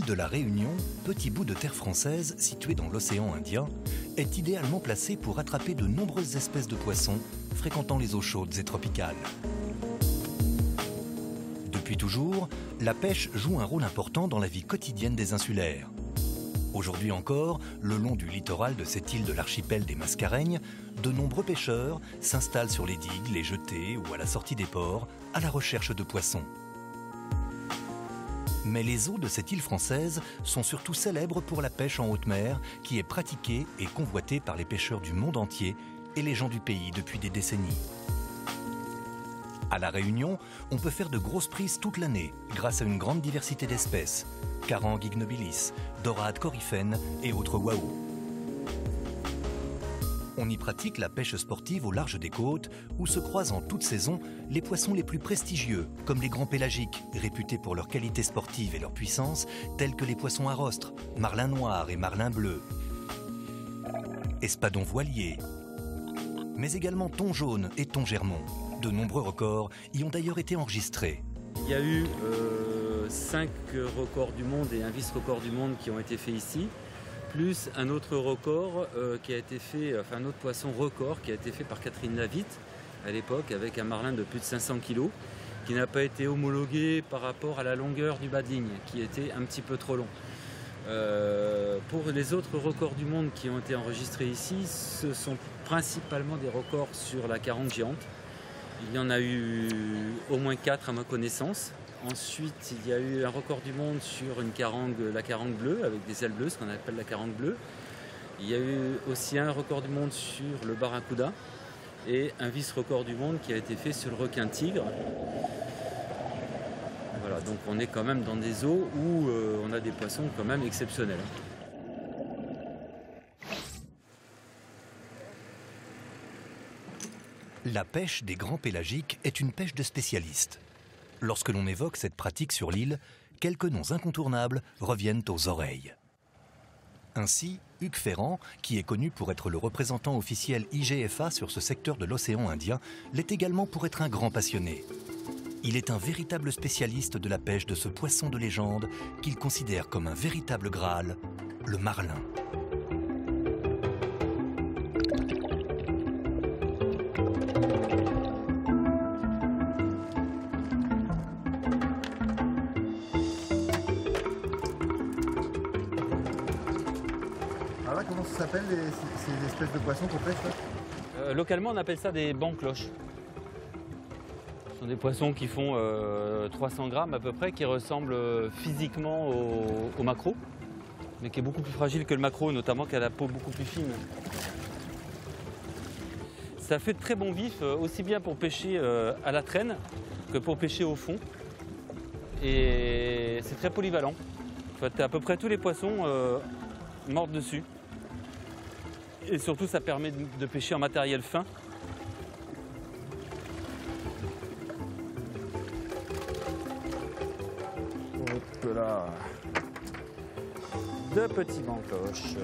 de la Réunion, petit bout de terre française situé dans l'océan Indien, est idéalement placé pour attraper de nombreuses espèces de poissons fréquentant les eaux chaudes et tropicales. Depuis toujours, la pêche joue un rôle important dans la vie quotidienne des insulaires. Aujourd'hui encore, le long du littoral de cette île de l'archipel des Mascareignes, de nombreux pêcheurs s'installent sur les digues, les jetées ou à la sortie des ports à la recherche de poissons. Mais les eaux de cette île française sont surtout célèbres pour la pêche en haute mer qui est pratiquée et convoitée par les pêcheurs du monde entier et les gens du pays depuis des décennies. À La Réunion, on peut faire de grosses prises toute l'année grâce à une grande diversité d'espèces, carangue ignobilis, dorade coryphène et autres wahoo. On y pratique la pêche sportive au large des côtes où se croisent en toute saison les poissons les plus prestigieux comme les grands pélagiques, réputés pour leur qualité sportive et leur puissance, tels que les poissons à rostre, marlin noir et marlin bleu, espadons voiliers, mais également thon jaune et thon germont. De nombreux records y ont d'ailleurs été enregistrés. Il y a eu 5 records du monde et un vice-record du monde qui ont été faits ici, plus un autre record qui a été fait, enfin un autre poisson record qui a été fait par Catherine Lavitte à l'époque avec un marlin de plus de 500 kg qui n'a pas été homologué par rapport à la longueur du bas de ligne qui était un petit peu trop long. Pour les autres records du monde qui ont été enregistrés ici, ce sont principalement des records sur la carangue géante. Il y en a eu au moins 4 à ma connaissance. Ensuite, il y a eu un record du monde sur une carangue, la carangue bleue, avec des ailes bleues, ce qu'on appelle la carangue bleue. Il y a eu aussi un record du monde sur le barracuda et un vice-record du monde qui a été fait sur le requin tigre. Voilà, donc on est quand même dans des eaux où on a des poissons quand même exceptionnels. La pêche des grands pélagiques est une pêche de spécialistes. Lorsque l'on évoque cette pratique sur l'île, quelques noms incontournables reviennent aux oreilles. Ainsi, Hugues Ferrand, qui est connu pour être le représentant officiel IGFA sur ce secteur de l'océan Indien, l'est également pour être un grand passionné. Il est un véritable spécialiste de la pêche de ce poisson de légende qu'il considère comme un véritable Graal, le marlin. Alors là, comment ça s'appelle ces espèces de poissons qu'on pêche là? Localement, on appelle ça des bancs-cloches. Ce sont des poissons qui font 300 grammes à peu près, qui ressemblent physiquement au maquereau, mais qui est beaucoup plus fragile que le maquereau, notamment qui a la peau beaucoup plus fine. Ça fait de très bons vifs, aussi bien pour pêcher à la traîne que pour pêcher au fond. Et c'est très polyvalent. En fait, à peu près tous les poissons mordent dessus. Et surtout, ça permet de pêcher en matériel fin. Hop là. 2 petits bancs-cloches.